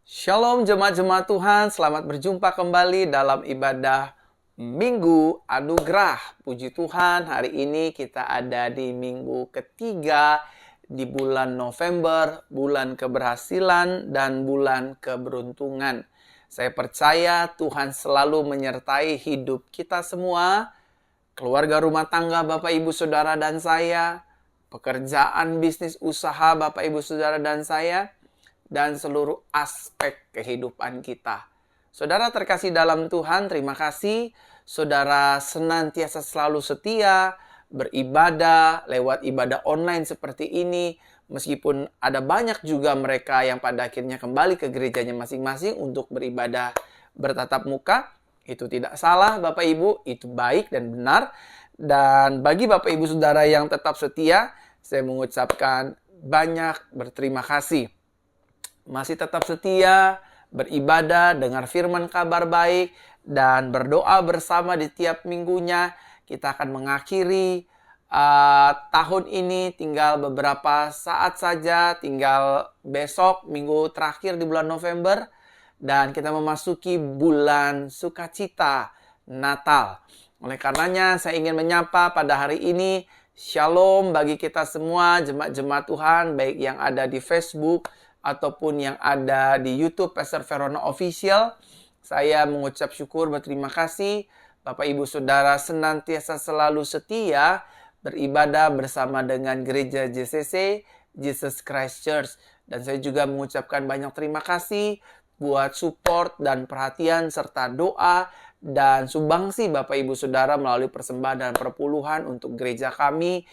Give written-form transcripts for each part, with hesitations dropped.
Shalom jemaat-jemaat Tuhan, selamat berjumpa kembali dalam ibadah Minggu Anugerah. Puji Tuhan, hari ini kita ada di minggu ketiga di bulan November, bulan keberhasilan dan bulan keberuntungan. Saya percaya Tuhan selalu menyertai hidup kita semua, keluarga rumah tangga Bapak Ibu Saudara dan saya, pekerjaan bisnis usaha Bapak Ibu Saudara dan saya, dan seluruh aspek kehidupan kita. Saudara terkasih dalam Tuhan, terima kasih. Saudara senantiasa selalu setia, beribadah lewat ibadah online seperti ini. Meskipun ada banyak juga mereka yang pada akhirnya kembali ke gerejanya masing-masing untuk beribadah bertatap muka. Itu tidak salah Bapak Ibu, itu baik dan benar. Dan bagi Bapak Ibu Saudara yang tetap setia, saya mengucapkan banyak berterima kasih. Masih tetap setia, beribadah, dengar firman kabar baik, dan berdoa bersama di tiap minggunya. Kita akan mengakhiri tahun ini, tinggal beberapa saat saja, tinggal besok, minggu terakhir di bulan November. Dan kita memasuki bulan sukacita Natal. Oleh karenanya, saya ingin menyapa pada hari ini, Shalom bagi kita semua, jemaat-jemaat Tuhan, baik yang ada di Facebook, ataupun yang ada di YouTube Pastor Verona Official. Saya mengucap syukur, berterima kasih Bapak Ibu Saudara senantiasa selalu setia beribadah bersama dengan gereja JCC, Jesus Christ Church. Dan saya juga mengucapkan banyak terima kasih buat support dan perhatian serta doa dan sumbangsi Bapak Ibu Saudara melalui persembahan dan perpuluhan untuk gereja kami.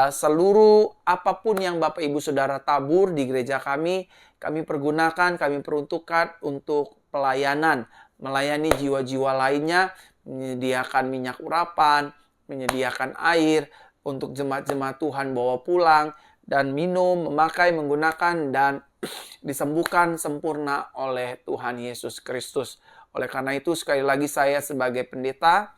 Seluruh apapun yang Bapak Ibu Saudara tabur di gereja kami pergunakan, kami peruntukkan untuk pelayanan, melayani jiwa-jiwa lainnya, menyediakan minyak urapan, menyediakan air untuk jemaat-jemaat Tuhan bawa pulang dan minum, memakai, menggunakan, dan disembuhkan sempurna oleh Tuhan Yesus Kristus. Oleh karena itu, sekali lagi saya sebagai pendeta,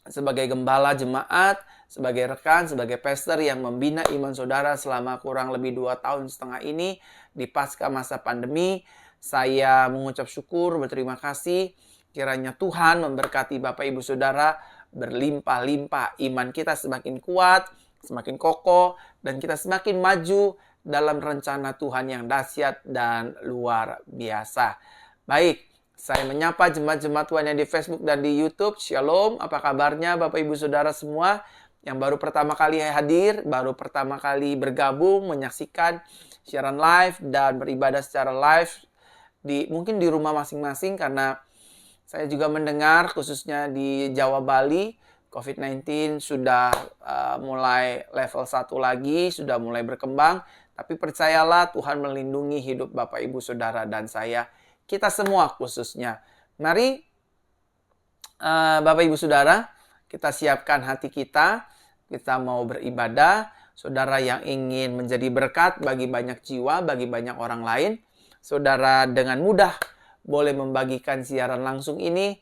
sebagai gembala jemaat, sebagai rekan, sebagai pastor yang membina iman saudara selama kurang lebih 2,5 tahun ini di pasca masa pandemi, saya mengucap syukur, berterima kasih. Kiranya Tuhan memberkati Bapak Ibu Saudara berlimpah-limpah, iman kita semakin kuat, semakin kokoh, dan kita semakin maju dalam rencana Tuhan yang dahsyat dan luar biasa. Baik, saya menyapa jemaat-jemaat Tuhan yang di Facebook dan di YouTube. Shalom, apa kabarnya Bapak Ibu Saudara semua yang baru pertama kali hadir, baru pertama kali bergabung, menyaksikan siaran live dan beribadah secara live mungkin di rumah masing-masing, karena saya juga mendengar khususnya di Jawa Bali COVID-19 sudah mulai level 1 lagi, sudah mulai berkembang. Tapi percayalah Tuhan melindungi hidup Bapak Ibu Saudara dan saya, kita semua khususnya. Mari Bapak Ibu Saudara, kita siapkan hati kita mau beribadah. Saudara yang ingin menjadi berkat bagi banyak jiwa, bagi banyak orang lain, saudara dengan mudah boleh membagikan siaran langsung ini.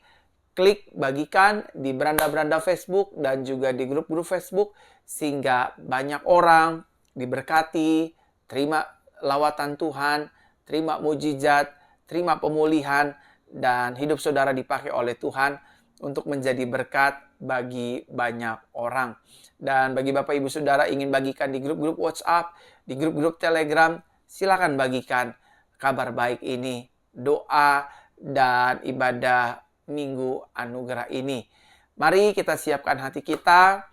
Klik bagikan di beranda-beranda Facebook dan juga di grup-grup Facebook, sehingga banyak orang diberkati, terima lawatan Tuhan, terima mujizat, terima pemulihan, dan hidup saudara dipakai oleh Tuhan untuk menjadi berkat bagi banyak orang. Dan bagi Bapak Ibu Saudara ingin bagikan di grup-grup WhatsApp, di grup-grup Telegram, silakan bagikan kabar baik ini, doa dan ibadah Minggu Anugerah ini. Mari kita siapkan hati kita.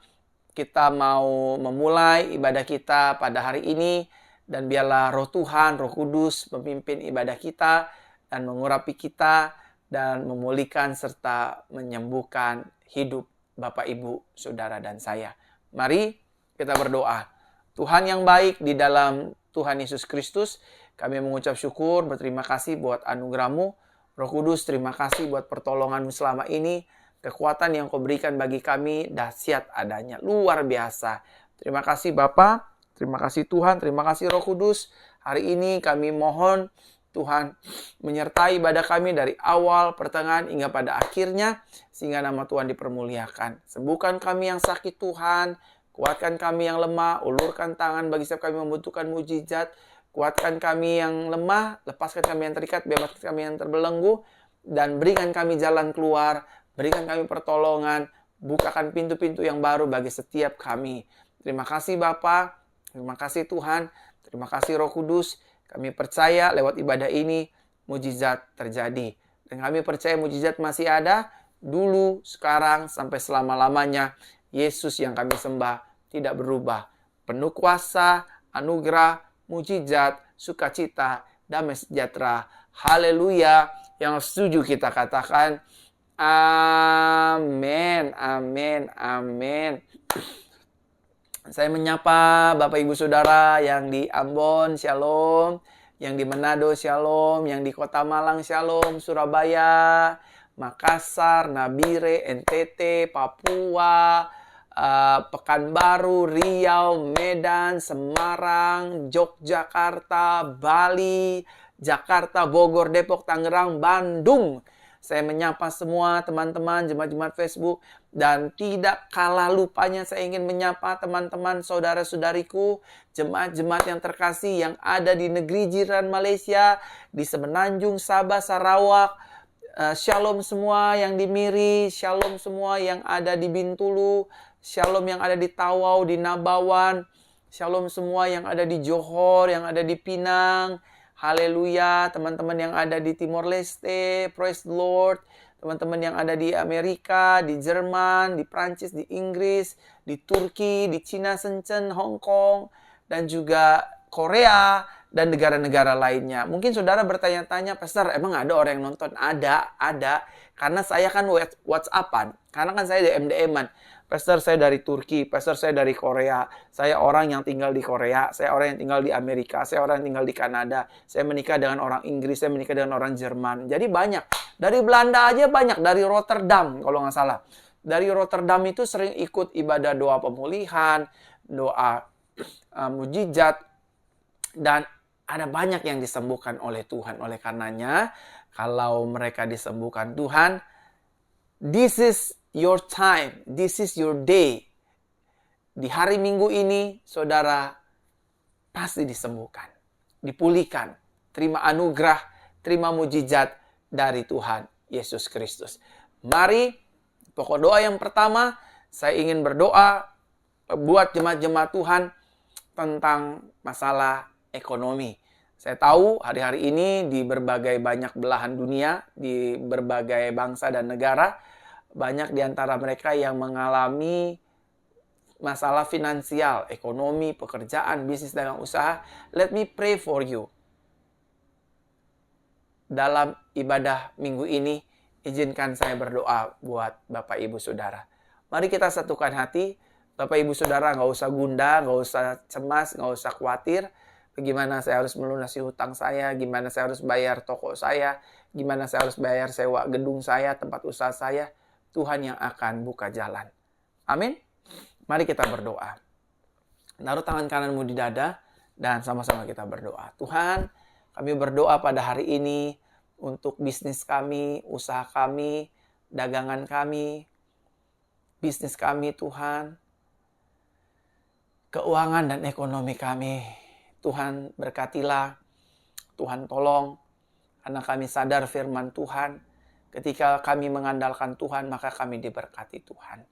Kita mau memulai ibadah kita pada hari ini, dan biarlah Roh Tuhan, Roh Kudus memimpin ibadah kita dan mengurapi kita dan memulihkan serta menyembuhkan hidup Bapak Ibu Saudara dan saya. Mari kita berdoa. Tuhan yang baik, di dalam Tuhan Yesus Kristus, kami mengucap syukur, berterima kasih buat anugerah-Mu. Roh Kudus, terima kasih buat pertolongan-Mu selama ini. Kekuatan yang Kau berikan bagi kami dahsyat adanya, luar biasa. Terima kasih Bapa, terima kasih Tuhan, terima kasih Roh Kudus. Hari ini kami mohon Tuhan menyertai ibadah kami dari awal, pertengahan, hingga pada akhirnya, sehingga nama Tuhan dipermuliakan. Sembuhkan kami yang sakit Tuhan, kuatkan kami yang lemah, ulurkan tangan bagi setiap kami membutuhkan mujizat, Kuatkan kami yang lemah, lepaskan kami yang terikat, bebaskan kami yang terbelenggu, dan berikan kami jalan keluar, berikan kami pertolongan, bukakan pintu-pintu yang baru bagi setiap kami. Terima kasih Bapa, terima kasih Tuhan, terima kasih Roh Kudus. Kami percaya lewat ibadah ini, mujizat terjadi. Dan kami percaya mujizat masih ada, dulu, sekarang, sampai selama-lamanya. Yesus yang kami sembah tidak berubah. Penuh kuasa, anugerah, mujizat, sukacita, damai sejahtera. Haleluya. Yang setuju kita katakan, amin, amin, amin. Saya menyapa Bapak Ibu Saudara yang di Ambon, Shalom. Yang di Manado, Shalom. Yang di Kota Malang, Shalom. Surabaya, Makassar, Nabire, NTT, Papua, Pekanbaru, Riau, Medan, Semarang, Yogyakarta, Bali, Jakarta, Bogor, Depok, Tangerang, Bandung. Saya menyapa semua teman-teman jemaat-jemaat Facebook. Dan tidak kalah lupanya saya ingin menyapa teman-teman saudara-saudariku, jemaat-jemaat yang terkasih yang ada di negeri jiran Malaysia, di Semenanjung, Sabah, Sarawak. Shalom semua yang di Miri, shalom semua yang ada di Bintulu, shalom yang ada di Tawau, di Nabawan, shalom semua yang ada di Johor, yang ada di Pinang. Haleluya, teman-teman yang ada di Timor Leste, praise the Lord. Teman-teman yang ada di Amerika, di Jerman, di Prancis, di Inggris, di Turki, di Cina, Shenzhen, Hong Kong, dan juga Korea, dan negara-negara lainnya. Mungkin saudara bertanya-tanya, Pastor, emang ada orang yang nonton? Ada. Karena saya kan WhatsAppan. Karena kan saya DM-an. Pastor, saya dari Turki. Pastor, saya dari Korea. Saya orang yang tinggal di Korea. Saya orang yang tinggal di Amerika. Saya orang yang tinggal di Kanada. Saya menikah dengan orang Inggris. Saya menikah dengan orang Jerman. Jadi banyak. Dari Belanda aja banyak. Dari Rotterdam, kalau nggak salah. Dari Rotterdam itu sering ikut ibadah doa pemulihan, doa mujizat, dan ada banyak yang disembuhkan oleh Tuhan. Oleh karenanya, kalau mereka disembuhkan Tuhan, this is your time, this is your day. Di hari Minggu ini, saudara pasti disembuhkan, dipulihkan, terima anugerah, terima mujizat dari Tuhan Yesus Kristus. Mari, pokok doa yang pertama, saya ingin berdoa buat jemaat-jemaat Tuhan tentang masalah ekonomi. Saya tahu hari-hari ini di berbagai banyak belahan dunia, di berbagai bangsa dan negara, banyak di antara mereka yang mengalami masalah finansial, ekonomi, pekerjaan, bisnis, dagang usaha. Let me pray for you. Dalam ibadah minggu ini, izinkan saya berdoa buat Bapak Ibu Saudara. Mari kita satukan hati. Bapak Ibu Saudara nggak usah gundah, nggak usah cemas, nggak usah khawatir. Bagaimana saya harus melunasi hutang saya, gimana saya harus bayar toko saya, gimana saya harus bayar sewa gedung saya, tempat usaha saya. Tuhan yang akan buka jalan. Amin. Mari kita berdoa. Naruh tangan kananmu di dada dan sama-sama kita berdoa. Tuhan, kami berdoa pada hari ini untuk bisnis kami, usaha kami, dagangan kami, bisnis kami Tuhan, keuangan dan ekonomi kami. Tuhan berkatilah, Tuhan tolong, karena kami sadar firman Tuhan, ketika kami mengandalkan Tuhan, maka kami diberkati Tuhan.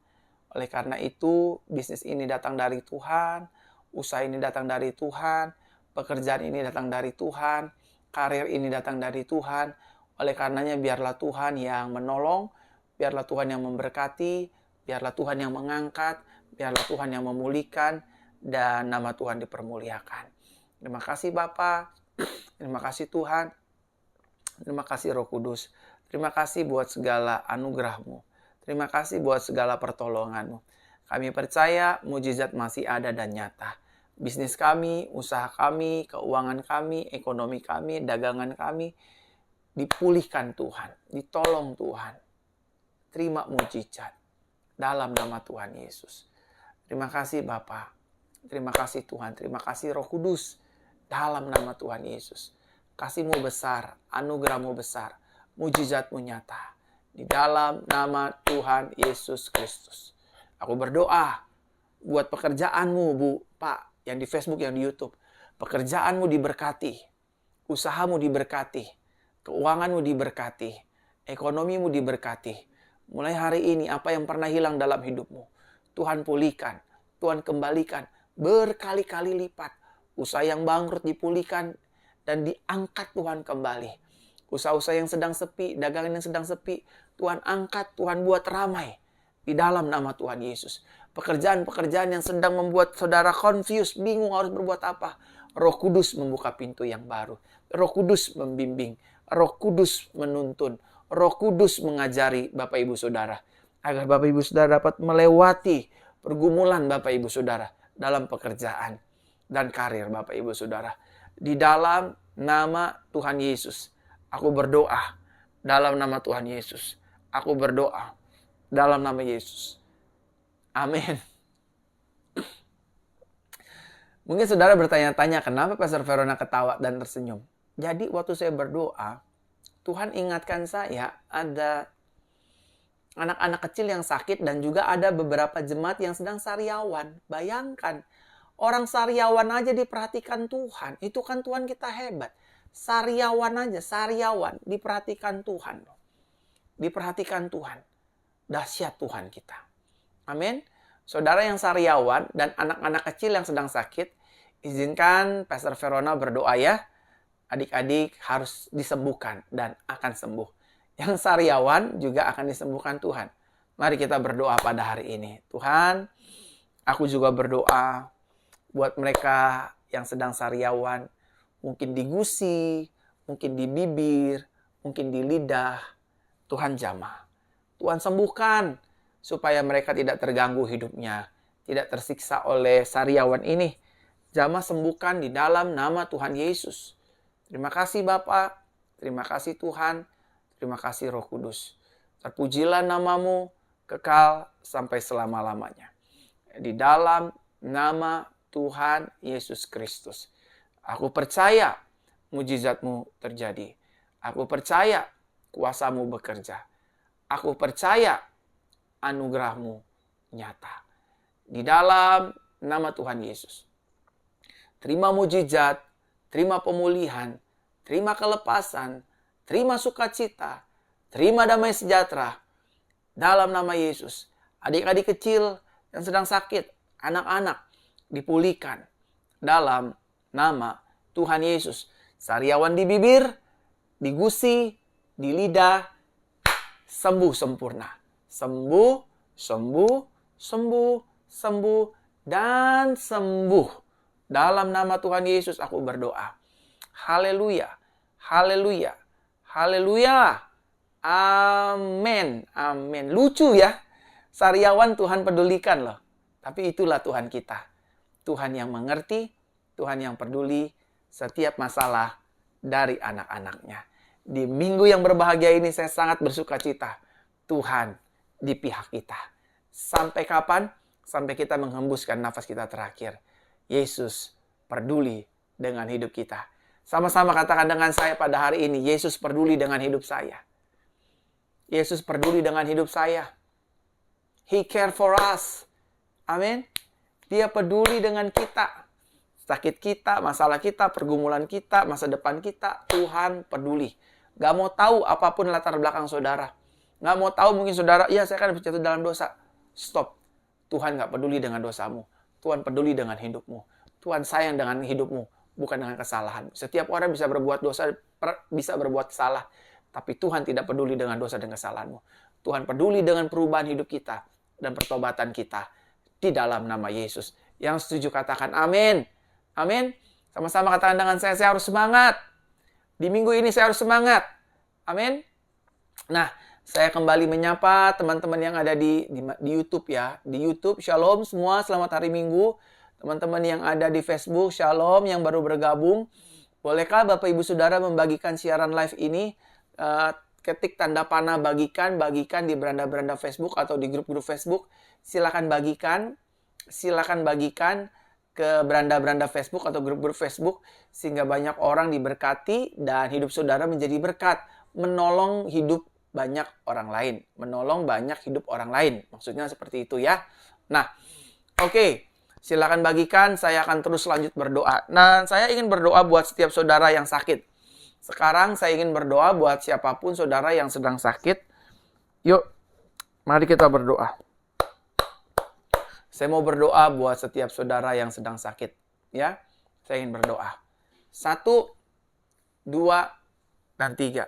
Oleh karena itu, bisnis ini datang dari Tuhan, usaha ini datang dari Tuhan, pekerjaan ini datang dari Tuhan, karir ini datang dari Tuhan. Oleh karenanya, biarlah Tuhan yang menolong, biarlah Tuhan yang memberkati, biarlah Tuhan yang mengangkat, biarlah Tuhan yang memulihkan, dan nama Tuhan dipermuliakan. Terima kasih Bapa, terima kasih Tuhan, terima kasih Roh Kudus, terima kasih buat segala anugerah-Mu, terima kasih buat segala pertolongan-Mu. Kami percaya mujizat masih ada dan nyata. Bisnis kami, usaha kami, keuangan kami, ekonomi kami, dagangan kami, dipulihkan Tuhan, ditolong Tuhan. Terima mujizat dalam nama Tuhan Yesus. Terima kasih Bapa, terima kasih Tuhan, terima kasih Roh Kudus. Dalam nama Tuhan Yesus. Kasih-Mu besar, anugerah-Mu besar, mujizat-Mu nyata. Di dalam nama Tuhan Yesus Kristus. Aku berdoa buat pekerjaan-Mu, Bu, Pak, yang di Facebook, yang di YouTube. Pekerjaanmu diberkati, usahamu diberkati, keuanganmu diberkati, ekonomimu diberkati. Mulai hari ini apa yang pernah hilang dalam hidupmu, Tuhan pulihkan, Tuhan kembalikan berkali-kali lipat. Usaha yang bangkrut dipulihkan dan diangkat Tuhan kembali. Usaha-usaha yang sedang sepi, dagangan yang sedang sepi, Tuhan angkat, Tuhan buat ramai di dalam nama Tuhan Yesus. Pekerjaan-pekerjaan yang sedang membuat saudara confused, bingung harus berbuat apa. Roh Kudus membuka pintu yang baru. Roh Kudus membimbing. Roh Kudus menuntun. Roh Kudus mengajari Bapak Ibu Saudara. Agar Bapak Ibu Saudara dapat melewati pergumulan Bapak Ibu Saudara dalam pekerjaan dan karir Bapak Ibu Saudara. Di dalam nama Tuhan Yesus, aku berdoa. Dalam nama Tuhan Yesus, aku berdoa. Dalam nama Yesus. Amin. Mungkin saudara bertanya-tanya, kenapa Pastor Verona ketawa dan tersenyum? Jadi waktu saya berdoa, Tuhan ingatkan saya ada anak-anak kecil yang sakit dan juga ada beberapa jemaat yang sedang sariawan. Bayangkan, orang sariawan aja diperhatikan Tuhan. Itu kan Tuhan kita hebat. Sariawan aja, sariawan diperhatikan Tuhan. Diperhatikan Tuhan. Dahsyat Tuhan kita. Amin. Saudara yang sariawan dan anak-anak kecil yang sedang sakit, izinkan Pastor Verona berdoa ya. Adik-adik harus disembuhkan dan akan sembuh. Yang sariawan juga akan disembuhkan Tuhan. Mari kita berdoa pada hari ini. Tuhan, aku juga berdoa buat mereka yang sedang sariawan. Mungkin di gusi, mungkin di bibir, mungkin di lidah. Tuhan jamah. Tuhan sembuhkan supaya mereka tidak terganggu hidupnya. Tidak tersiksa oleh sariawan ini. Jamah sembuhkan di dalam nama Tuhan Yesus. Terima kasih Bapa, terima kasih Tuhan, terima kasih Roh Kudus. Terpujilah namamu kekal sampai selama-lamanya. Di dalam nama Tuhan Yesus Kristus. Aku percaya mujizatmu terjadi. Aku percaya kuasamu bekerja. Aku percaya anugerahmu nyata. Di dalam nama Tuhan Yesus. Terima mujizat, terima pemulihan, terima kelepasan, terima sukacita, terima damai sejahtera. Dalam nama Yesus, adik-adik kecil yang sedang sakit, anak-anak, dipulihkan. Dalam nama Tuhan Yesus. Sariawan di bibir, di gusi, di lidah, sembuh sempurna. Sembuh, sembuh, sembuh, sembuh, dan sembuh. Dalam nama Tuhan Yesus aku berdoa. Haleluya. Haleluya. Haleluya. Amin. Amin. Lucu ya. Sariawan Tuhan pedulikan loh. Tapi itulah Tuhan kita. Tuhan yang mengerti, Tuhan yang peduli setiap masalah dari anak-anaknya. Di minggu yang berbahagia ini saya sangat bersuka cita. Tuhan di pihak kita. Sampai kapan? Sampai kita menghembuskan nafas kita terakhir. Yesus peduli dengan hidup kita. Sama-sama katakan dengan saya pada hari ini, Yesus peduli dengan hidup saya. Yesus peduli dengan hidup saya. He care for us. Amin. Dia peduli dengan kita. Sakit kita, masalah kita, pergumulan kita, masa depan kita, Tuhan peduli. Gak mau tahu apapun latar belakang saudara. Gak mau tahu mungkin saudara, iya saya kan jatuh dalam dosa. Stop. Tuhan gak peduli dengan dosamu. Tuhan peduli dengan hidupmu. Tuhan sayang dengan hidupmu, bukan dengan kesalahan. Setiap orang bisa berbuat dosa, bisa berbuat salah. Tapi Tuhan tidak peduli dengan dosa dan kesalahanmu. Tuhan peduli dengan perubahan hidup kita dan pertobatan kita. Di dalam nama Yesus. Yang setuju katakan amin. Amin. Sama-sama katakan dengan saya harus semangat. Di minggu ini saya harus semangat. Amin. Nah, saya kembali menyapa teman-teman yang ada di YouTube ya. Di YouTube, Shalom semua, selamat hari Minggu. Teman-teman yang ada di Facebook, Shalom yang baru bergabung. Bolehkah Bapak Ibu Saudara membagikan siaran live ini? Ketik tanda panah bagikan di beranda-beranda Facebook atau di grup-grup Facebook. Silakan bagikan ke beranda-beranda Facebook atau grup-grup Facebook sehingga banyak orang diberkati dan hidup saudara menjadi berkat, menolong hidup banyak orang lain, menolong banyak hidup orang lain. Maksudnya seperti itu ya. Nah, oke. Silakan bagikan, saya akan terus lanjut berdoa. Nah, saya ingin berdoa buat setiap saudara yang sakit. Sekarang saya ingin berdoa buat siapapun saudara yang sedang sakit. Yuk, mari kita berdoa. Saya mau berdoa buat setiap saudara yang sedang sakit. Ya, saya ingin berdoa. 1, 2, dan 3.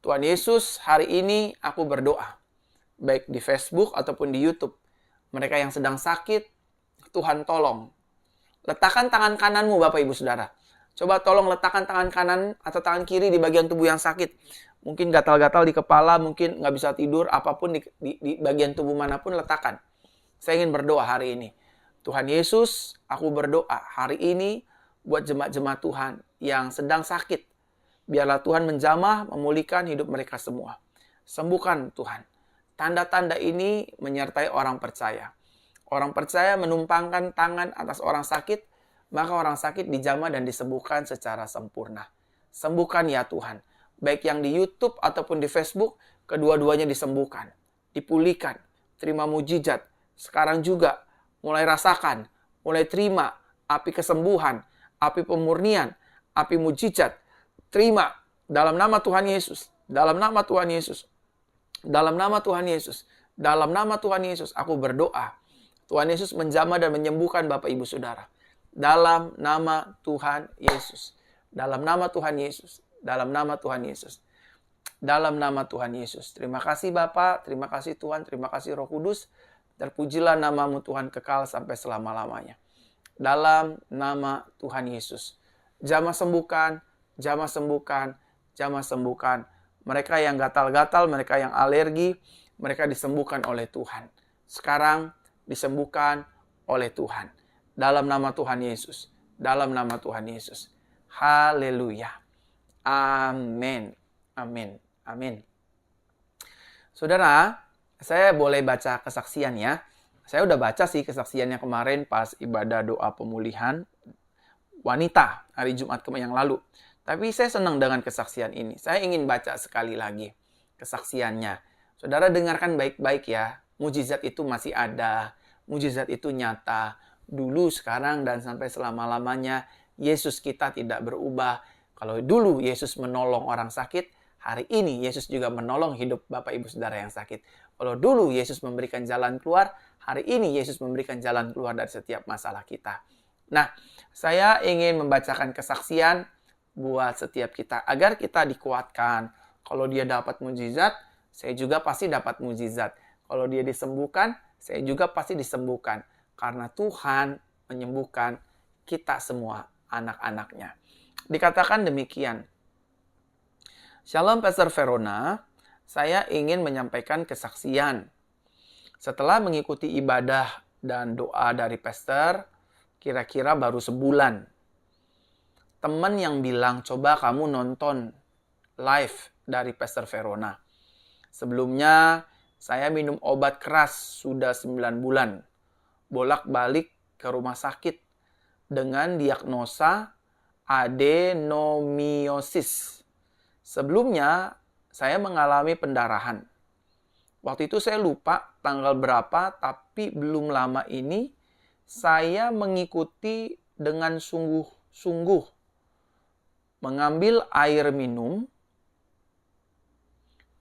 Tuhan Yesus, hari ini aku berdoa. Baik di Facebook ataupun di YouTube. Mereka yang sedang sakit, Tuhan tolong. Letakkan tangan kananmu Bapak Ibu Saudara. Coba tolong letakkan tangan kanan atau tangan kiri di bagian tubuh yang sakit. Mungkin gatal-gatal di kepala, mungkin nggak bisa tidur, apapun di bagian tubuh manapun letakkan. Saya ingin berdoa hari ini. Tuhan Yesus, aku berdoa hari ini buat jemaat-jemaat Tuhan yang sedang sakit. Biarlah Tuhan menjamah, memulihkan hidup mereka semua. Sembuhkan Tuhan. Tanda-tanda ini menyertai orang percaya. Orang percaya menumpangkan tangan atas orang sakit, maka orang sakit dijamah dan disembuhkan secara sempurna. Sembuhkan ya Tuhan. Baik yang di YouTube ataupun di Facebook, kedua-duanya disembuhkan. Dipulihkan. Terima mujizat. Sekarang juga mulai rasakan, mulai terima api kesembuhan, api pemurnian, api mujizat. Terima dalam nama Tuhan Yesus. Dalam nama Tuhan Yesus. Dalam nama Tuhan Yesus. Dalam nama Tuhan Yesus aku berdoa. Tuhan Yesus menjamah dan menyembuhkan Bapak Ibu Saudara. Dalam nama Tuhan Yesus. Dalam nama Tuhan Yesus. Dalam nama Tuhan Yesus. Dalam nama Tuhan Yesus. Terima kasih Bapak, terima kasih Tuhan, terima kasih Roh Kudus. Terpujilah namamu Tuhan kekal sampai selama-lamanya. Dalam nama Tuhan Yesus. Jamah sembuhkan, jamah sembuhkan, jamah sembuhkan. Mereka yang gatal-gatal, mereka yang alergi, mereka disembuhkan oleh Tuhan. Sekarang disembuhkan oleh Tuhan. Dalam nama Tuhan Yesus. Dalam nama Tuhan Yesus. Haleluya. Amin. Amin. Amin. Saudara, saya boleh baca kesaksian ya. Saya udah baca sih kesaksiannya kemarin pas ibadah doa pemulihan wanita hari Jumat yang lalu. Tapi saya senang dengan kesaksian ini. Saya ingin baca sekali lagi kesaksiannya. Saudara dengarkan baik-baik ya. Mujizat itu masih ada. Mujizat itu nyata. Dulu, sekarang, dan sampai selama-lamanya. Yesus kita tidak berubah. Kalau dulu Yesus menolong orang sakit, hari ini Yesus juga menolong hidup Bapak Ibu Saudara yang sakit. Kalau dulu Yesus memberikan jalan keluar, hari ini Yesus memberikan jalan keluar dari setiap masalah kita. Nah, saya ingin membacakan kesaksian buat setiap kita. Agar kita dikuatkan. Kalau dia dapat mujizat, saya juga pasti dapat mujizat. Kalau dia disembuhkan, saya juga pasti disembuhkan. Karena Tuhan menyembuhkan kita semua, anak-anaknya. Dikatakan demikian. Shalom Pastor Verona, saya ingin menyampaikan kesaksian. Setelah mengikuti ibadah dan doa dari Pastor, kira-kira baru sebulan. Teman yang bilang, coba kamu nonton live dari Pastor Verona. Sebelumnya, saya minum obat keras sudah 9 bulan. Bolak-balik ke rumah sakit dengan diagnosa adenomiosis. Sebelumnya, saya mengalami pendarahan. Waktu itu saya lupa tanggal berapa, tapi belum lama ini saya mengikuti dengan sungguh-sungguh mengambil air minum,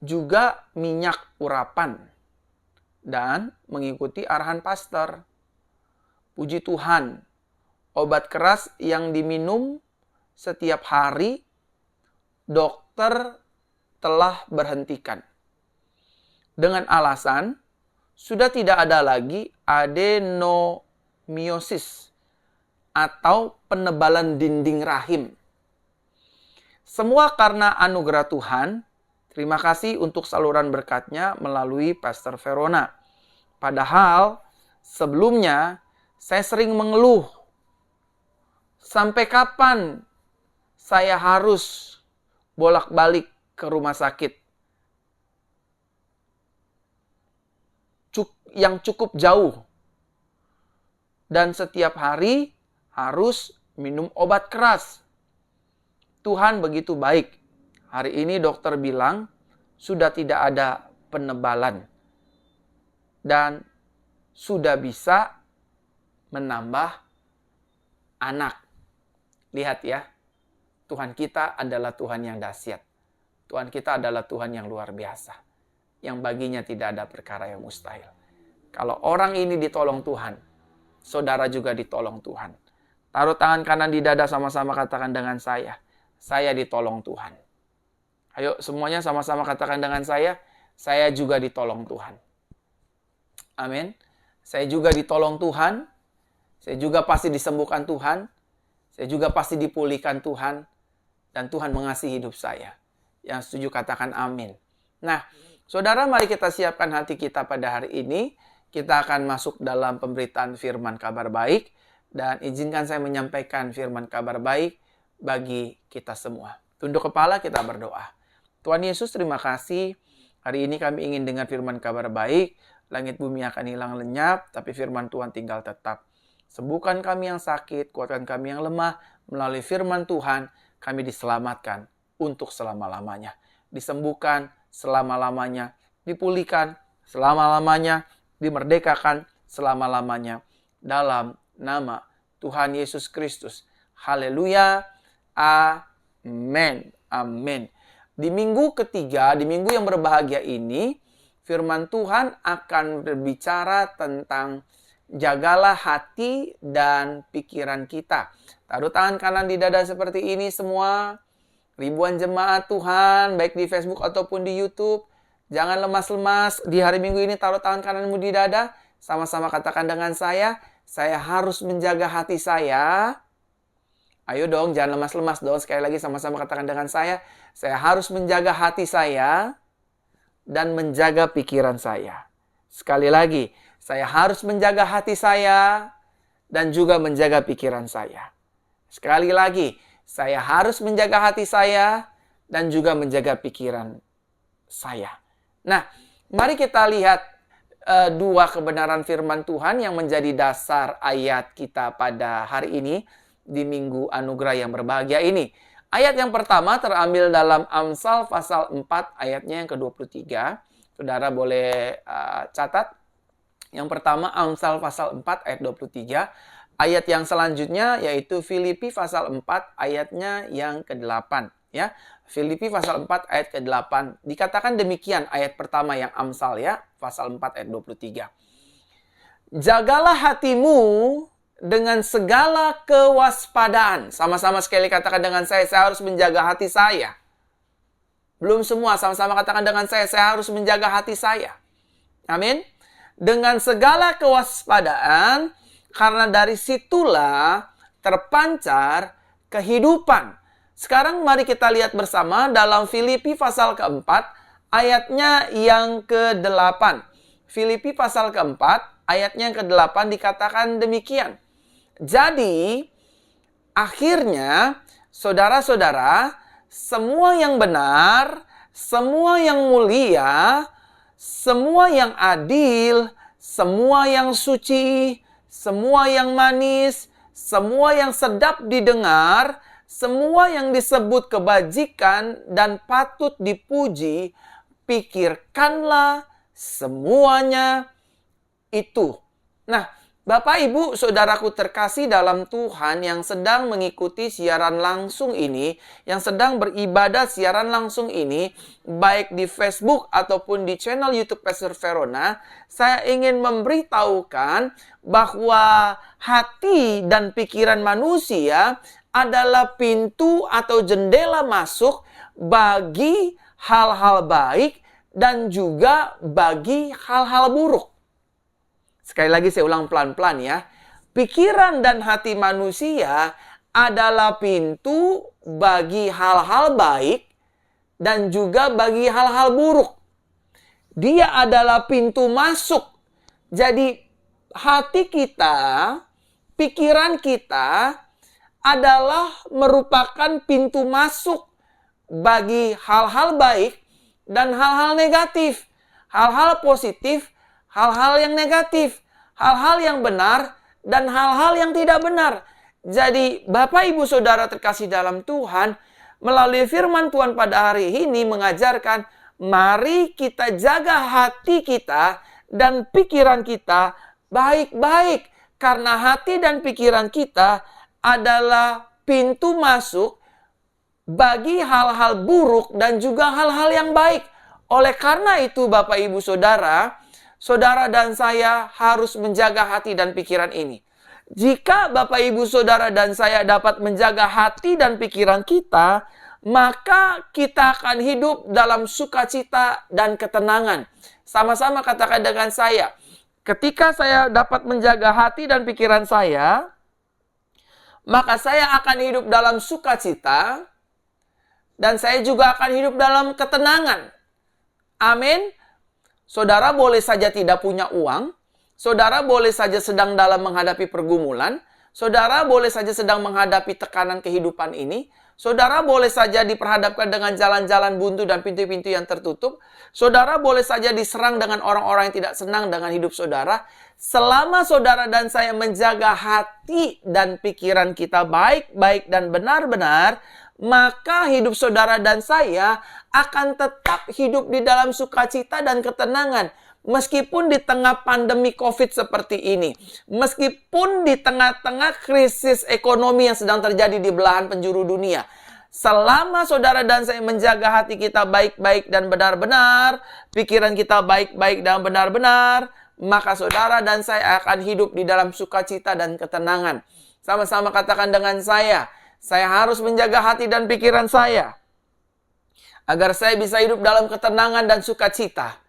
juga minyak urapan, dan mengikuti arahan pastor. Puji Tuhan, obat keras yang diminum setiap hari, dokter telah berhentikan. Dengan alasan, sudah tidak ada lagi adenomiosis atau penebalan dinding rahim. Semua karena anugerah Tuhan. Terima kasih untuk saluran berkat-Nya melalui Pastor Verona. Padahal sebelumnya saya sering mengeluh. Sampai kapan saya harus bolak-balik ke rumah sakit yang cukup jauh. Dan setiap hari harus minum obat keras. Tuhan begitu baik. Hari ini dokter bilang sudah tidak ada penebalan. Dan sudah bisa menambah anak. Lihat ya, Tuhan kita adalah Tuhan yang dahsyat. Tuhan kita adalah Tuhan yang luar biasa. Yang baginya tidak ada perkara yang mustahil. Kalau orang ini ditolong Tuhan, saudara juga ditolong Tuhan. Taruh tangan kanan di dada, sama-sama katakan dengan saya ditolong Tuhan. Ayo semuanya sama-sama katakan dengan saya juga ditolong Tuhan. Amin. Saya juga ditolong Tuhan. Saya juga pasti disembuhkan Tuhan. Saya juga pasti dipulihkan Tuhan. Dan Tuhan mengasihi hidup saya. Yang setuju katakan amin. Nah, saudara, mari kita siapkan hati kita pada hari ini. Kita akan masuk dalam pemberitaan firman kabar baik. Dan izinkan saya menyampaikan firman kabar baik bagi kita semua. Tunduk kepala, kita berdoa. Tuhan Yesus, terima kasih. Hari ini kami ingin dengar firman kabar baik. Langit bumi akan hilang lenyap, tapi firman Tuhan tinggal tetap. Sembuhkan kami yang sakit, kuatkan kami yang lemah. Melalui firman Tuhan, kami diselamatkan untuk selama-lamanya. Disembuhkan selama-lamanya. Dipulihkan selama-lamanya. Dimerdekakan selama-lamanya. Dalam nama Tuhan Yesus Kristus. Haleluya. Amin. Amin. Di minggu ketiga, di minggu yang berbahagia ini, firman Tuhan akan berbicara tentang jagalah hati dan pikiran kita. Taruh tangan kanan di dada seperti ini semua. Ribuan jemaat Tuhan, baik di Facebook ataupun di YouTube. Jangan lemas-lemas. Di hari Minggu ini taruh tangan kananmu di dada. Sama-sama katakan dengan saya harus menjaga hati saya. Ayo dong, jangan lemas-lemas dong. Sekali lagi sama-sama katakan dengan saya harus menjaga hati saya dan menjaga pikiran saya. Sekali lagi, saya harus menjaga hati saya dan juga menjaga pikiran saya. Sekali lagi, saya harus menjaga hati saya dan juga menjaga pikiran saya. Nah, mari kita lihat dua kebenaran firman Tuhan yang menjadi dasar ayat kita pada hari ini di Minggu Anugerah yang berbahagia ini. Ayat yang pertama terambil dalam Amsal pasal 4 ayatnya yang ke-23. Saudara boleh catat. Yang pertama Amsal pasal 4 ayat 23. Ayat yang selanjutnya yaitu Filipi pasal 4 ayatnya yang ke-8. Ya, Filipi pasal 4 ayat ke-8. Dikatakan demikian ayat pertama yang Amsal ya, pasal 4 ayat 23. Jagalah hatimu dengan segala kewaspadaan. Sama-sama sekali katakan dengan saya harus menjaga hati saya. Belum semua, sama-sama katakan dengan saya harus menjaga hati saya. Amin. Dengan segala kewaspadaan, karena dari situlah terpancar kehidupan. Sekarang mari kita lihat bersama dalam Filipi pasal keempat, ayatnya yang ke-8. Filipi pasal keempat, ayatnya yang ke-8 dikatakan demikian. Jadi, akhirnya, saudara-saudara, semua yang benar, semua yang mulia, semua yang adil, semua yang suci, semua yang manis, semua yang sedap didengar, semua yang disebut kebajikan dan patut dipuji, pikirkanlah semuanya itu. Nah, Bapak, Ibu, Saudaraku terkasih dalam Tuhan yang sedang mengikuti siaran langsung ini, yang sedang beribadah siaran langsung ini, baik di Facebook ataupun di channel YouTube Pastor Verona, saya ingin memberitahukan bahwa hati dan pikiran manusia adalah pintu atau jendela masuk bagi hal-hal baik dan juga bagi hal-hal buruk. Sekali lagi saya ulang pelan-pelan ya. Pikiran dan hati manusia adalah pintu bagi hal-hal baik dan juga bagi hal-hal buruk. Dia adalah pintu masuk. Jadi hati kita, pikiran kita adalah merupakan pintu masuk bagi hal-hal baik dan hal-hal negatif. Hal-hal positif, hal-hal yang negatif, hal-hal yang benar, dan hal-hal yang tidak benar. Jadi, Bapak, Ibu, Saudara terkasih dalam Tuhan, melalui firman Tuhan pada hari ini mengajarkan, mari kita jaga hati kita dan pikiran kita baik-baik. Karena hati dan pikiran kita adalah pintu masuk bagi hal-hal buruk dan juga hal-hal yang baik. Oleh karena itu, Bapak, Ibu, Saudara, saudara dan saya harus menjaga hati dan pikiran ini. Jika Bapak, Ibu, Saudara dan saya dapat menjaga hati dan pikiran kita, maka kita akan hidup dalam sukacita dan ketenangan. Sama-sama katakan dengan saya, ketika saya dapat menjaga hati dan pikiran saya, maka saya akan hidup dalam sukacita, dan saya juga akan hidup dalam ketenangan. Amin. Saudara boleh saja tidak punya uang, saudara boleh saja sedang dalam menghadapi pergumulan, saudara boleh saja sedang menghadapi tekanan kehidupan ini, saudara boleh saja diperhadapkan dengan jalan-jalan buntu dan pintu-pintu yang tertutup, saudara boleh saja diserang dengan orang-orang yang tidak senang dengan hidup saudara. Selama saudara dan saya menjaga hati dan pikiran kita baik-baik dan benar-benar, maka hidup saudara dan saya akan tetap hidup di dalam sukacita dan ketenangan. Meskipun di tengah pandemi COVID seperti ini, meskipun di tengah-tengah krisis ekonomi yang sedang terjadi di belahan penjuru dunia, selama saudara dan saya menjaga hati kita baik-baik dan benar-benar, pikiran kita baik-baik dan benar-benar, maka saudara dan saya akan hidup di dalam sukacita dan ketenangan. Sama-sama katakan dengan saya harus menjaga hati dan pikiran saya agar saya bisa hidup dalam ketenangan dan sukacita.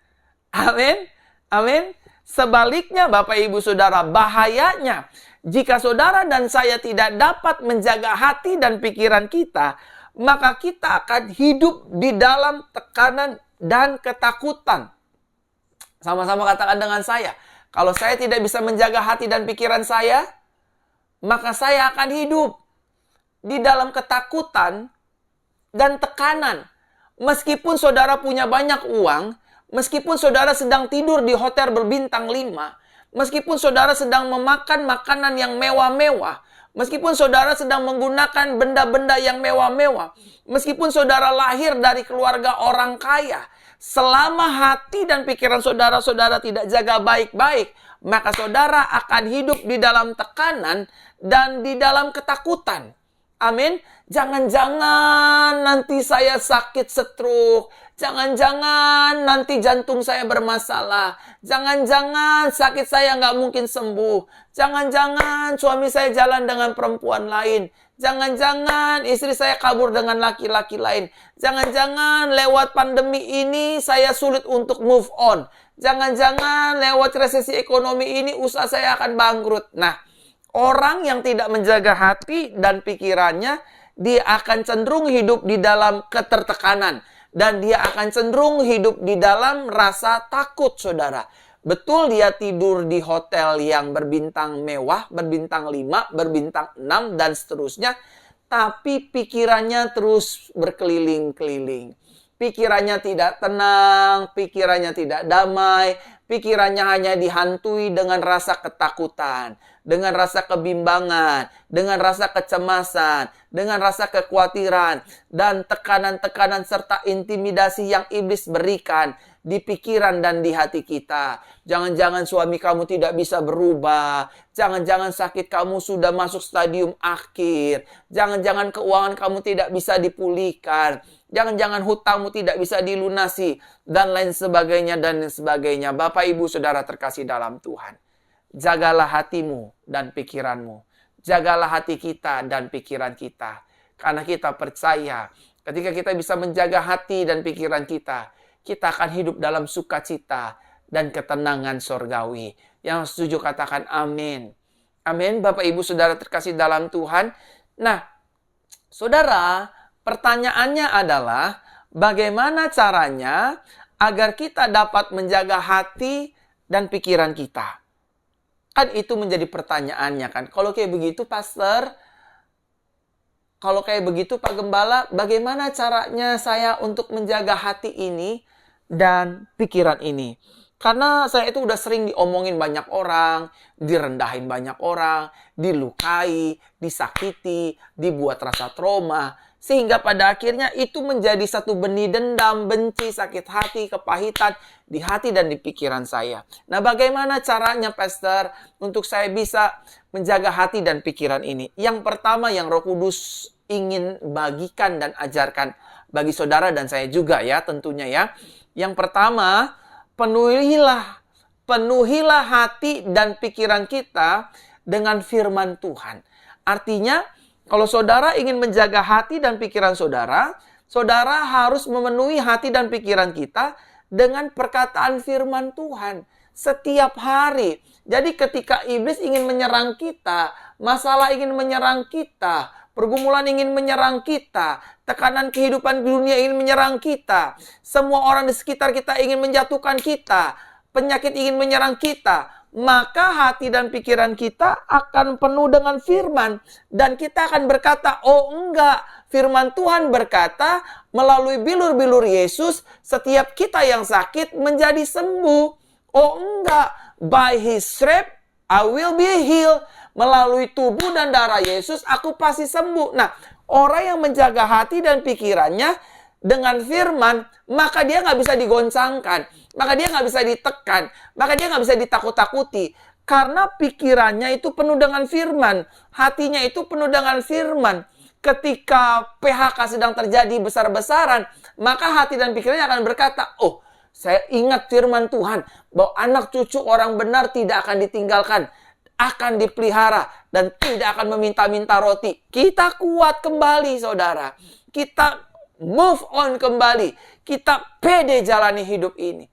Amin. Amin. Sebaliknya, Bapak, Ibu, Saudara, bahayanya jika saudara dan saya tidak dapat menjaga hati dan pikiran kita, maka kita akan hidup di dalam tekanan dan ketakutan. Sama-sama katakan dengan saya, kalau saya tidak bisa menjaga hati dan pikiran saya, maka saya akan hidup di dalam ketakutan dan tekanan. Meskipun saudara punya banyak uang, meskipun saudara sedang tidur di hotel berbintang 5, meskipun saudara sedang memakan makanan yang mewah-mewah, meskipun saudara sedang menggunakan benda-benda yang mewah-mewah, meskipun saudara lahir dari keluarga orang kaya, selama hati dan pikiran saudara-saudara tidak jaga baik-baik, maka saudara akan hidup di dalam tekanan dan di dalam ketakutan. Amin. Jangan-jangan nanti saya sakit stroke. Jangan-jangan nanti jantung saya bermasalah. Jangan-jangan sakit saya nggak mungkin sembuh. Jangan-jangan suami saya jalan dengan perempuan lain. Jangan-jangan istri saya kabur dengan laki-laki lain. Jangan-jangan lewat pandemi ini saya sulit untuk move on. Jangan-jangan lewat resesi ekonomi ini usaha saya akan bangkrut. Nah, orang yang tidak menjaga hati dan pikirannya, dia akan cenderung hidup di dalam ketertekanan. Dan dia akan cenderung hidup di dalam rasa takut, saudara. Betul dia tidur di hotel yang berbintang mewah, berbintang 5, berbintang 6, dan seterusnya. Tapi pikirannya terus berkeliling-keliling. Pikirannya tidak tenang, pikirannya tidak damai, pikirannya hanya dihantui dengan rasa ketakutan, dengan rasa kebimbangan, dengan rasa kecemasan, dengan rasa kekhawatiran, dan tekanan-tekanan serta intimidasi yang iblis berikan di pikiran dan di hati kita. Jangan-jangan suami kamu tidak bisa berubah. Jangan-jangan sakit kamu sudah masuk stadium akhir. Jangan-jangan keuangan kamu tidak bisa dipulihkan. Jangan-jangan hutangmu tidak bisa dilunasi. Dan lain sebagainya dan lain sebagainya. Bapak, Ibu, Saudara terkasih dalam Tuhan. Jagalah hatimu dan pikiranmu. Jagalah hati kita dan pikiran kita. Karena kita percaya ketika kita bisa menjaga hati dan pikiran kita, kita akan hidup dalam sukacita dan ketenangan sorgawi. Yang setuju katakan amin. Amin. Bapak, Ibu, Saudara terkasih dalam Tuhan. Nah, saudara, pertanyaannya adalah bagaimana caranya agar kita dapat menjaga hati dan pikiran kita? Kan itu menjadi pertanyaannya kan. Kalau kayak begitu, Pastor, kalau kayak begitu, Pak Gembala, bagaimana caranya saya untuk menjaga hati ini dan pikiran ini? Karena saya itu udah sering diomongin banyak orang, direndahin banyak orang, dilukai, disakiti, dibuat rasa trauma. Sehingga pada akhirnya itu menjadi satu benih dendam, benci, sakit hati, kepahitan di hati dan di pikiran saya. Nah, bagaimana caranya, Pastor, untuk saya bisa menjaga hati dan pikiran ini? Yang pertama yang Roh Kudus ingin bagikan dan ajarkan bagi saudara dan saya juga ya, tentunya ya. Yang pertama, penuhilah hati dan pikiran kita dengan firman Tuhan. Artinya, kalau saudara ingin menjaga hati dan pikiran saudara, saudara harus memenuhi hati dan pikiran kita dengan perkataan firman Tuhan setiap hari. Jadi ketika iblis ingin menyerang kita, masalah ingin menyerang kita, pergumulan ingin menyerang kita, tekanan kehidupan dunia ingin menyerang kita, semua orang di sekitar kita ingin menjatuhkan kita, penyakit ingin menyerang kita, maka hati dan pikiran kita akan penuh dengan firman. Dan kita akan berkata, oh enggak, firman Tuhan berkata, melalui bilur-bilur Yesus, setiap kita yang sakit menjadi sembuh. Oh enggak, by His stripe, I will be healed. Melalui tubuh dan darah Yesus, aku pasti sembuh. Nah, orang yang menjaga hati dan pikirannya dengan firman, maka dia nggak bisa digoncangkan, maka dia nggak bisa ditekan, maka dia nggak bisa ditakut-takuti. Karena pikirannya itu penuh dengan firman, hatinya itu penuh dengan firman. Ketika PHK sedang terjadi besar-besaran, maka hati dan pikirannya akan berkata, oh, saya ingat firman Tuhan, bahwa anak cucu orang benar tidak akan ditinggalkan, akan dipelihara, dan tidak akan meminta-minta roti. Kita kuat kembali, saudara. Kita move on kembali. Kita pede jalani hidup ini.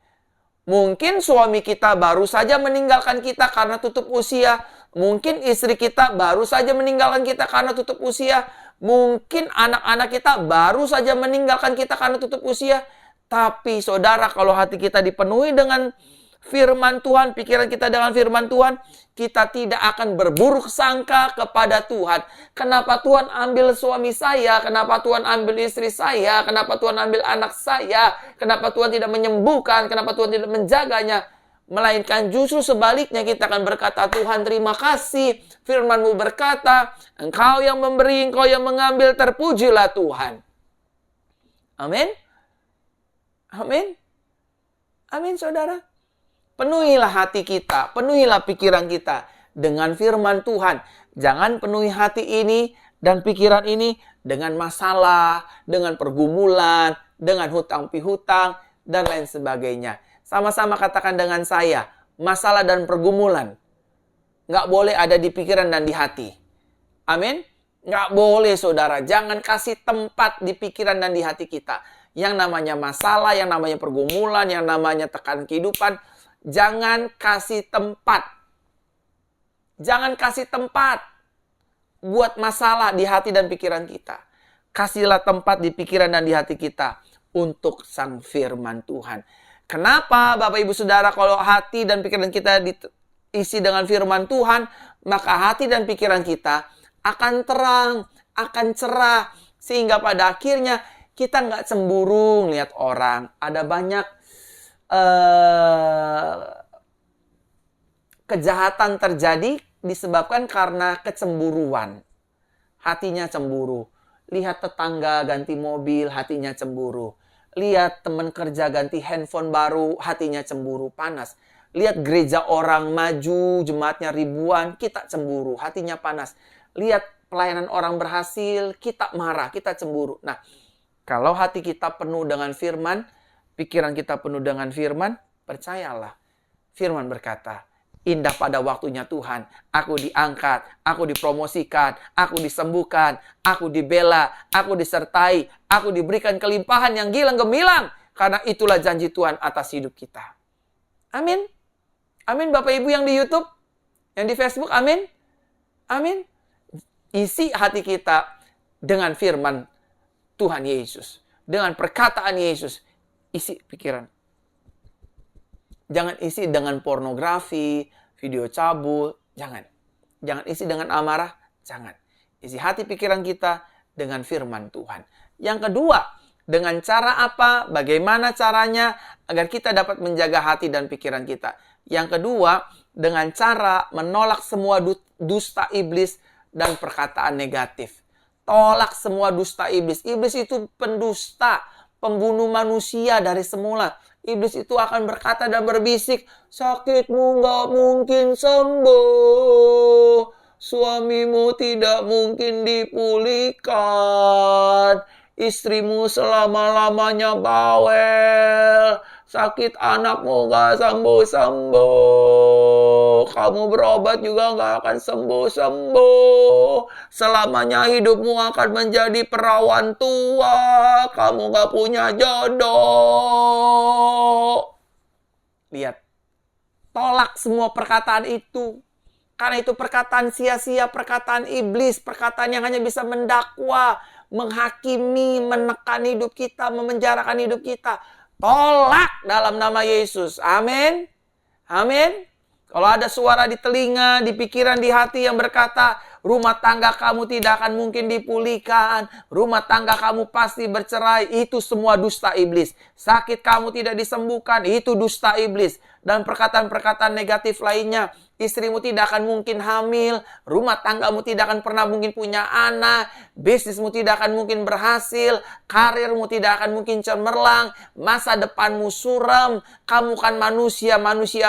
Mungkin suami kita baru saja meninggalkan kita karena tutup usia. Mungkin istri kita baru saja meninggalkan kita karena tutup usia. Mungkin anak-anak kita baru saja meninggalkan kita karena tutup usia. Tapi saudara, kalau hati kita dipenuhi dengan firman Tuhan, pikiran kita dengan firman Tuhan, kita tidak akan berburuk sangka kepada Tuhan. Kenapa Tuhan ambil suami saya? Kenapa Tuhan ambil istri saya? Kenapa Tuhan ambil anak saya? Kenapa Tuhan tidak menyembuhkan? Kenapa Tuhan tidak menjaganya? Melainkan justru sebaliknya, kita akan berkata, Tuhan terima kasih. Firman-Mu berkata, Engkau yang memberi, Engkau yang mengambil, terpujilah Tuhan. Amin. Amin. Amin, saudara. Penuhilah hati kita, penuhilah pikiran kita dengan firman Tuhan. Jangan penuhi hati ini dan pikiran ini dengan masalah, dengan pergumulan, dengan hutang pihutang, dan lain sebagainya. Sama-sama katakan dengan saya, masalah dan pergumulan nggak boleh ada di pikiran dan di hati. Amin? Nggak boleh, saudara. Jangan kasih tempat di pikiran dan di hati kita. Yang namanya masalah, yang namanya pergumulan, yang namanya tekanan kehidupan, jangan kasih tempat. Jangan kasih tempat buat masalah di hati dan pikiran kita. Kasihlah tempat di pikiran dan di hati kita untuk sang firman Tuhan. Kenapa, Bapak Ibu Saudara, kalau hati dan pikiran kita diisi dengan firman Tuhan, maka hati dan pikiran kita akan terang, akan cerah. Sehingga pada akhirnya kita nggak cemburu lihat orang. Ada banyak kejahatan terjadi disebabkan karena kecemburuan. Hatinya cemburu. Lihat tetangga ganti mobil, hatinya cemburu. Lihat teman kerja ganti handphone baru, hatinya cemburu, panas. Lihat gereja orang maju, jemaatnya ribuan, kita cemburu, hatinya panas. Lihat pelayanan orang berhasil, kita marah, kita cemburu. Nah, kalau hati kita penuh dengan firman, pikiran kita penuh dengan firman, percayalah. Firman berkata, indah pada waktunya Tuhan, aku diangkat, aku dipromosikan, aku disembuhkan, aku dibela, aku disertai, aku diberikan kelimpahan yang gilang gemilang. Karena itulah janji Tuhan atas hidup kita. Amin. Amin, Bapak Ibu yang di YouTube, yang di Facebook, amin. Amin. Isi hati kita dengan firman Tuhan Yesus. Dengan perkataan Yesus. Isi pikiran. Jangan isi dengan pornografi, video cabul, jangan. Jangan isi dengan amarah, jangan. Isi hati pikiran kita dengan firman Tuhan. Yang kedua, dengan cara apa? Bagaimana caranya agar kita dapat menjaga hati dan pikiran kita? Yang kedua, dengan cara menolak semua dusta iblis dan perkataan negatif. Tolak semua dusta iblis. Iblis itu pendusta, pembunuh manusia dari semula. Iblis itu akan berkata dan berbisik, sakitmu nggak mungkin sembuh. Suamimu tidak mungkin dipulihkan. Istrimu selama-lamanya bawel. Sakit anakmu gak sembuh-sembuh. Kamu berobat juga gak akan sembuh-sembuh. Selamanya hidupmu akan menjadi perawan tua. Kamu gak punya jodoh. Lihat. Tolak semua perkataan itu. Karena itu perkataan sia-sia, perkataan iblis, perkataan yang hanya bisa mendakwa, menghakimi, menekan hidup kita, memenjarakan hidup kita. Tolak dalam nama Yesus. Amin. Amin. Kalau ada suara di telinga, di pikiran, di hati yang berkata, rumah tangga kamu tidak akan mungkin dipulihkan, rumah tangga kamu pasti bercerai, itu semua dusta iblis. Sakit kamu tidak disembuhkan, itu dusta iblis. Dan perkataan-perkataan negatif lainnya, istrimu tidak akan mungkin hamil, rumah tanggamu tidak akan pernah mungkin punya anak, bisnismu tidak akan mungkin berhasil, karirmu tidak akan mungkin cemerlang, masa depanmu suram, kamu kan manusia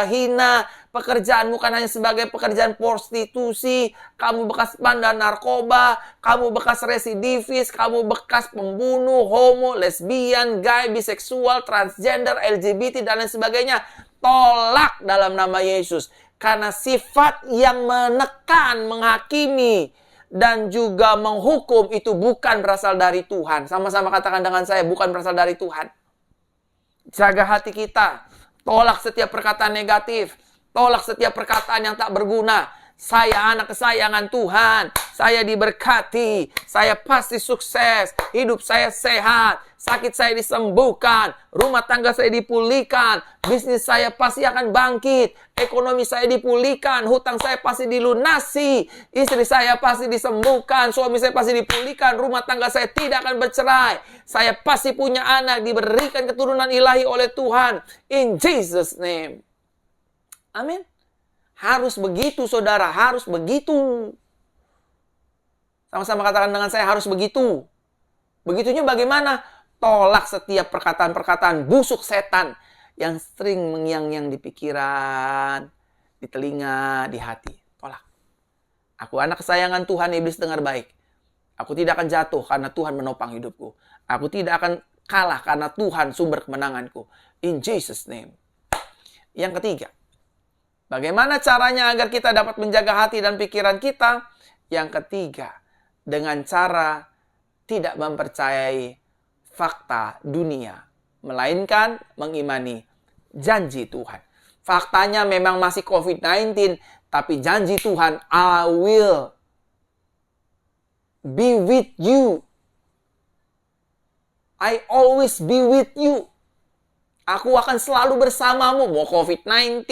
hina, pekerjaanmu kan hanya sebagai pekerjaan prostitusi, kamu bekas bandar narkoba, kamu bekas residivis, kamu bekas pembunuh, homo, lesbian, gay, biseksual, transgender, LGBT, dan lain sebagainya. Tolak dalam nama Yesus. Karena sifat yang menekan, menghakimi, dan juga menghukum itu bukan berasal dari Tuhan. Sama-sama katakan dengan saya, bukan berasal dari Tuhan. Jaga hati kita. Tolak setiap perkataan negatif. Tolak setiap perkataan yang tak berguna. Saya anak kesayangan Tuhan. Saya diberkati. Saya pasti sukses. Hidup saya sehat. Sakit saya disembuhkan. Rumah tangga saya dipulihkan. Bisnis saya pasti akan bangkit. Ekonomi saya dipulihkan. Hutang saya pasti dilunasi. Istri saya pasti disembuhkan. Suami saya pasti dipulihkan. Rumah tangga saya tidak akan bercerai. Saya pasti punya anak. Diberikan keturunan ilahi oleh Tuhan. In Jesus' name. Amin. Harus begitu, saudara. Harus begitu. Sama-sama katakan dengan saya, harus begitu. Begitunya bagaimana? Tolak setiap perkataan-perkataan busuk setan yang sering mengiang-ngiang di pikiran, di telinga, di hati. Tolak. Aku anak kesayangan Tuhan, iblis dengar baik. Aku tidak akan jatuh karena Tuhan menopang hidupku. Aku tidak akan kalah karena Tuhan sumber kemenanganku. In Jesus' name. Yang ketiga. Bagaimana caranya agar kita dapat menjaga hati dan pikiran kita? Yang ketiga, dengan cara tidak mempercayai fakta dunia, melainkan mengimani janji Tuhan. Faktanya memang masih COVID-19, tapi janji Tuhan, I will be with you. I always be with you. Aku akan selalu bersamamu, mau COVID-19,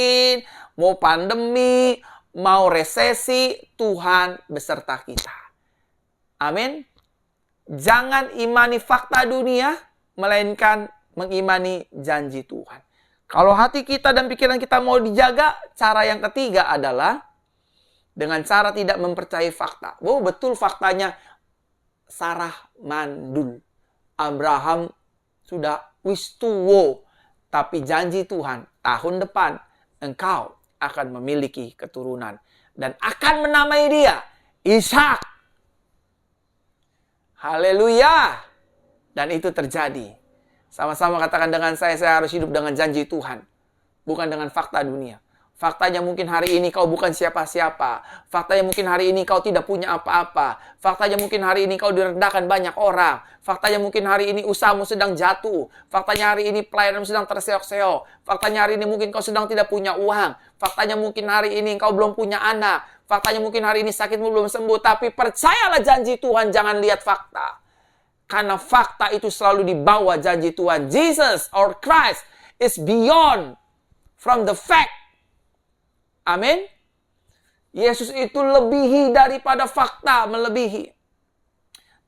mau pandemi, mau resesi, Tuhan beserta kita. Amin. Jangan imani fakta dunia, melainkan mengimani janji Tuhan. Kalau hati kita dan pikiran kita mau dijaga, cara yang ketiga adalah dengan cara tidak mempercayai fakta. Oh, betul faktanya Sarah mandul. Abraham sudah wis tuwo. Tapi janji Tuhan, tahun depan engkau akan memiliki keturunan dan akan menamai dia Ishak. Haleluya. Dan itu terjadi. Sama-sama katakan dengan saya harus hidup dengan janji Tuhan, bukan dengan fakta dunia. Faktanya mungkin hari ini kau bukan siapa-siapa. Faktanya mungkin hari ini kau tidak punya apa-apa. Faktanya mungkin hari ini kau direndahkan banyak orang. Faktanya mungkin hari ini usahamu sedang jatuh. Faktanya hari ini pelayananmu sedang terseok-seok. Faktanya hari ini mungkin kau sedang tidak punya uang. Faktanya mungkin hari ini kau belum punya anak. Faktanya mungkin hari ini sakitmu belum sembuh. Tapi percayalah janji Tuhan, jangan lihat fakta. Karena fakta itu selalu di bawah janji Tuhan. Jesus or Christ is beyond from the fact. Amin. Yesus itu lebihi daripada fakta, melebihi.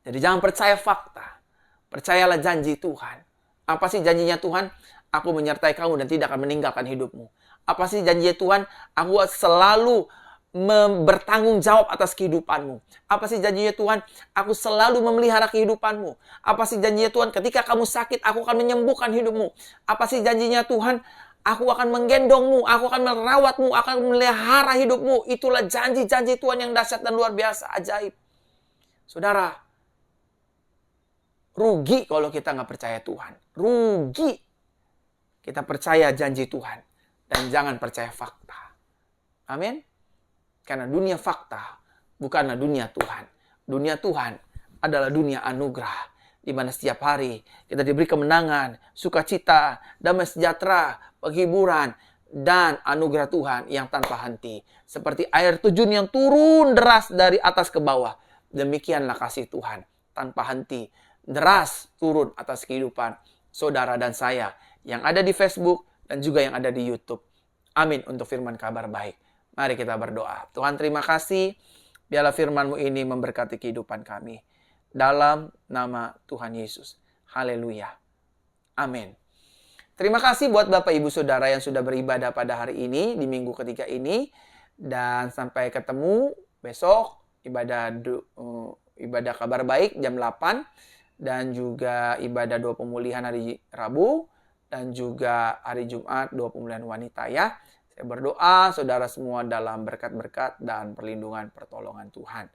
Jadi jangan percaya fakta. Percayalah janji Tuhan. Apa sih janjinya Tuhan? Aku menyertai kamu dan tidak akan meninggalkan hidupmu. Apa sih janjinya Tuhan? Aku selalu bertanggung jawab atas kehidupanmu. Apa sih janjinya Tuhan? Aku selalu memelihara kehidupanmu. Apa sih janjinya Tuhan? Ketika kamu sakit, aku akan menyembuhkan hidupmu. Apa sih janjinya Tuhan? Aku akan menggendongmu, aku akan merawatmu, akan memelihara hidupmu. Itulah janji-janji Tuhan yang dahsyat dan luar biasa, ajaib. Saudara, rugi kalau kita nggak percaya Tuhan. Rugi. Kita percaya janji Tuhan. Dan jangan percaya fakta. Amin. Karena dunia fakta bukanlah dunia Tuhan. Dunia Tuhan adalah dunia anugerah. Di mana setiap hari kita diberi kemenangan, sukacita, damai sejahtera, penghiburan, dan anugerah Tuhan yang tanpa henti. Seperti air terjun yang turun deras dari atas ke bawah. Demikianlah kasih Tuhan tanpa henti. Deras turun atas kehidupan saudara dan saya yang ada di Facebook dan juga yang ada di YouTube. Amin untuk firman kabar baik. Mari kita berdoa. Tuhan terima kasih. Biarlah firman-Mu ini memberkati kehidupan kami. Dalam nama Tuhan Yesus. Haleluya. Amin. Terima kasih buat Bapak Ibu Saudara yang sudah beribadah pada hari ini, di minggu ketiga ini. Dan sampai ketemu besok, ibadah kabar baik jam 8. Dan juga ibadah doa pemulihan hari Rabu. Dan juga hari Jumat doa pemulihan wanita ya. Saya berdoa saudara semua dalam berkat-berkat dan perlindungan pertolongan Tuhan.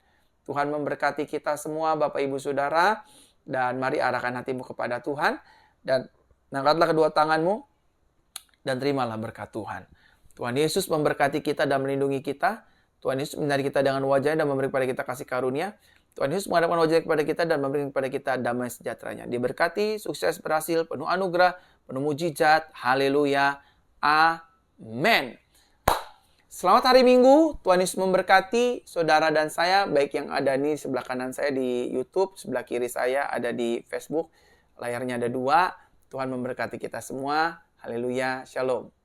Tuhan memberkati kita semua Bapak Ibu Saudara. Dan mari arahkan hatimu kepada Tuhan. Dan angkatlah kedua tanganmu. Dan terimalah berkat Tuhan. Tuhan Yesus memberkati kita dan melindungi kita. Tuhan Yesus menyari kita dengan wajahnya dan memberi kepada kita kasih karunia. Tuhan Yesus menghadapkan wajahnya kepada kita dan memberi kepada kita damai sejahteranya. Diberkati, sukses, berhasil, penuh anugerah, penuh mujizat. Haleluya. Amin. Selamat hari Minggu. Tuhan Yesus memberkati saudara dan saya, baik yang ada di sebelah kanan saya di YouTube, sebelah kiri saya ada di Facebook. Layarnya ada 2. Tuhan memberkati kita semua. Haleluya. Shalom.